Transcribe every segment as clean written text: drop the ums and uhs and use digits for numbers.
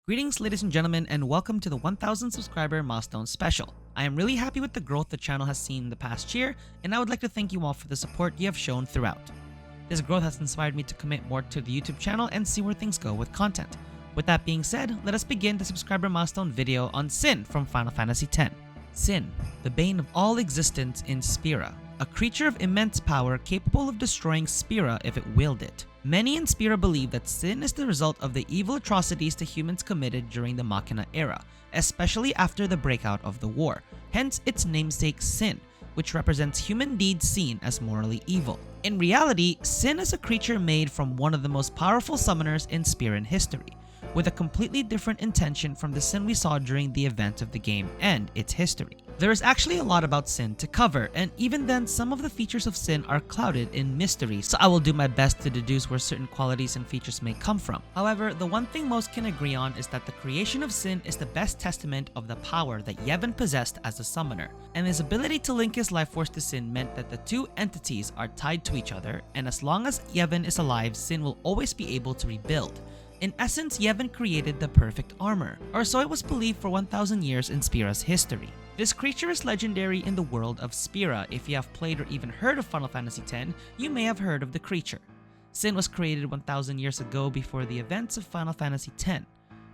Greetings ladies and gentlemen, and welcome to the 1000 subscriber milestone special. I am really happy with the growth the channel has seen in the past year, and I would like to thank you all for the support you have shown throughout. This growth has inspired me to commit more to the YouTube channel and see where things go with content. With that being said, let us begin the subscriber milestone video on Sin from Final Fantasy X. Sin, the bane of all existence in Spira, a creature of immense power capable of destroying Spira if it willed it. Many in Spira believe that Sin is the result of the evil atrocities the humans committed during the Machina era, especially after the breakout of the war, hence its namesake Sin, which represents human deeds seen as morally evil. In reality, Sin is a creature made from one of the most powerful summoners in Spiran history, with a completely different intention from the Sin we saw during the event of the game and its history. There is actually a lot about Sin to cover, and even then some of the features of Sin are clouded in mystery, so I will do my best to deduce where certain qualities and features may come from. However, the one thing most can agree on is that the creation of Sin is the best testament of the power that Yevon possessed as a summoner, and his ability to link his life force to Sin meant that the two entities are tied to each other, and as long as Yevon is alive, Sin will always be able to rebuild. In essence, Yevon created the perfect armor, or so it was believed for 1000 years in Spira's history. This creature is legendary in the world of Spira. If you have played or even heard of Final Fantasy X, you may have heard of the creature. Sin was created 1000 years ago before the events of Final Fantasy X.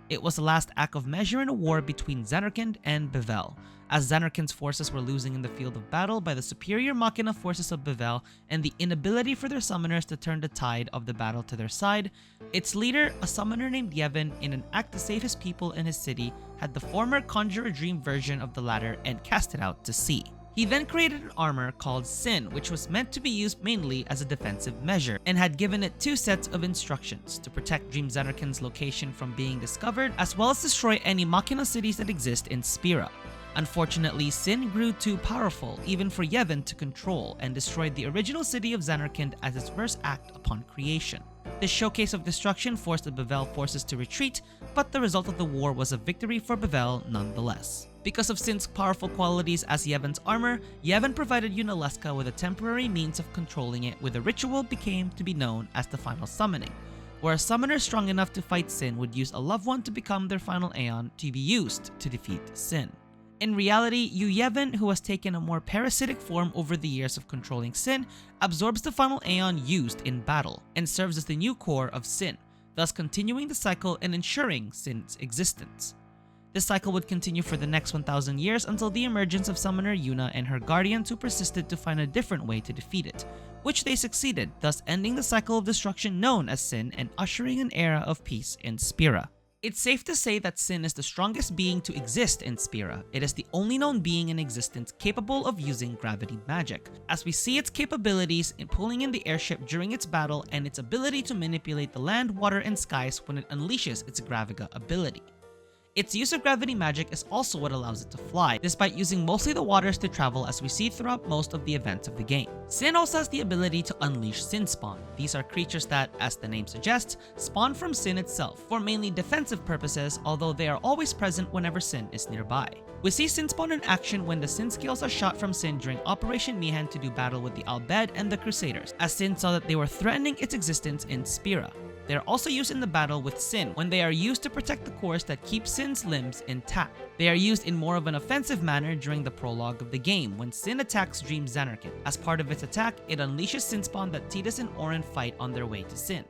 It was the last act of measure in a war between Zanarkand and Bevelle, as Zanarkand's forces were losing in the field of battle by the superior Machina forces of Bevelle and the inability for their summoners to turn the tide of the battle to their side. Its leader, a summoner named Yevon, in an act to save his people and his city, had the former conjure a dream version of the latter and cast it out to sea. He then created an armor called Sin, which was meant to be used mainly as a defensive measure, and had given it two sets of instructions to protect Dream Zanarkand's location from being discovered, as well as destroy any Machina cities that exist in Spira. Unfortunately, Sin grew too powerful even for Yevon to control, and destroyed the original city of Zanarkand as its first act upon creation. This showcase of destruction forced the Bevelle forces to retreat, but the result of the war was a victory for Bevelle nonetheless. Because of Sin's powerful qualities as Yevon's armor, Yevon provided Yunalesca with a temporary means of controlling it, with a ritual became to be known as the Final Summoning, where a summoner strong enough to fight Sin would use a loved one to become their final Aeon to be used to defeat Sin. In reality, Yevon, who has taken a more parasitic form over the years of controlling Sin, absorbs the final Aeon used in battle, and serves as the new core of Sin, thus continuing the cycle and ensuring Sin's existence. This cycle would continue for the next 1000 years until the emergence of Summoner Yuna and her guardians, who persisted to find a different way to defeat it, which they succeeded, thus ending the cycle of destruction known as Sin and ushering an era of peace in Spira. It's safe to say that Sin is the strongest being to exist in Spira. It is the only known being in existence capable of using gravity magic, as we see its capabilities in pulling in the airship during its battle and its ability to manipulate the land, water, and skies when it unleashes its Graviga ability. Its use of gravity magic is also what allows it to fly, despite using mostly the waters to travel, as we see throughout most of the events of the game. Sin also has the ability to unleash Sin Spawn. These are creatures that, as the name suggests, spawn from Sin itself, for mainly defensive purposes, although they are always present whenever Sin is nearby. We see Sin Spawn in action when the Sin scales are shot from Sin during Operation Mihan to do battle with the Albed and the Crusaders, as Sin saw that they were threatening its existence in Spira. They are also used in the battle with Sin when they are used to protect the cores that keep Sin's limbs intact. They are used in more of an offensive manner during the prologue of the game when Sin attacks Dream Zanarkand. As part of its attack, it unleashes Sin Spawn that Tidus and Auron fight on their way to Sin.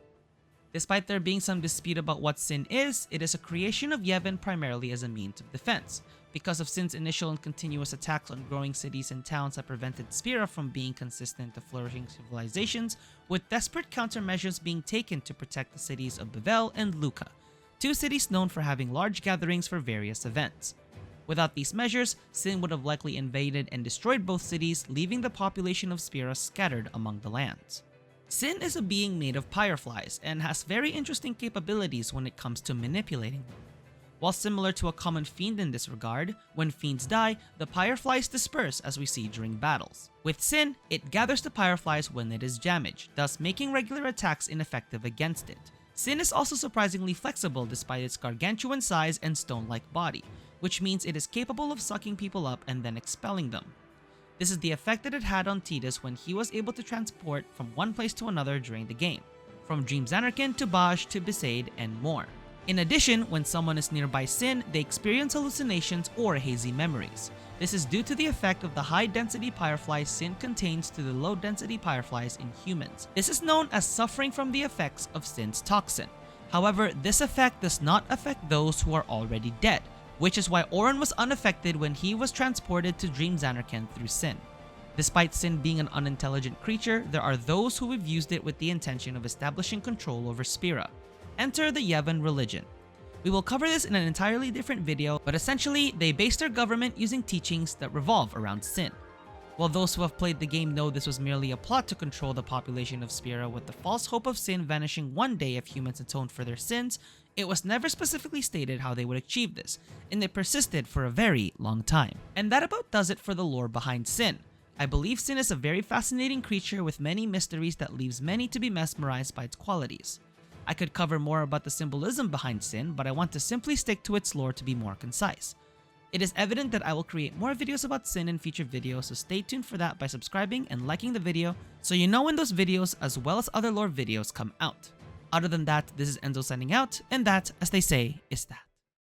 Despite there being some dispute about what Sin is, it is a creation of Yevon primarily as a means of defense. Because of Sin's initial and continuous attacks on growing cities and towns that prevented Spira from being consistent to flourishing civilizations, with desperate countermeasures being taken to protect the cities of Bevelle and Luca, two cities known for having large gatherings for various events. Without these measures, Sin would have likely invaded and destroyed both cities, leaving the population of Spira scattered among the lands. Sin is a being made of pyreflies and has very interesting capabilities when it comes to manipulating them. While similar to a common fiend in this regard, when fiends die, the pyreflies disperse, as we see during battles. With Sin, it gathers the pyreflies when it is damaged, thus making regular attacks ineffective against it. Sin is also surprisingly flexible despite its gargantuan size and stone-like body, which means it is capable of sucking people up and then expelling them. This is the effect that it had on Tidus when he was able to transport from one place to another during the game, from Dream Zanarkand to Baj to Besaid and more. In addition, when someone is nearby Sin, they experience hallucinations or hazy memories. This is due to the effect of the high-density pyreflies Sin contains to the low-density pyreflies in humans. This is known as suffering from the effects of Sin's toxin. However, this effect does not affect those who are already dead, which is why Oren was unaffected when he was transported to Dream Zanarkand through Sin. Despite Sin being an unintelligent creature, there are those who have used it with the intention of establishing control over Spira. Enter the Yevon religion. We will cover this in an entirely different video, but essentially, they base their government using teachings that revolve around Sin. While those who have played the game know this was merely a plot to control the population of Spira with the false hope of Sin vanishing one day if humans atoned for their sins, it was never specifically stated how they would achieve this, and it persisted for a very long time. And that about does it for the lore behind Sin. I believe Sin is a very fascinating creature with many mysteries that leaves many to be mesmerized by its qualities. I could cover more about the symbolism behind Sin, but I want to simply stick to its lore to be more concise. It is evident that I will create more videos about Sin in future videos, so stay tuned for that by subscribing and liking the video so you know when those videos as well as other lore videos come out. Other than that, this is Enzo signing out, and that, as they say, is that.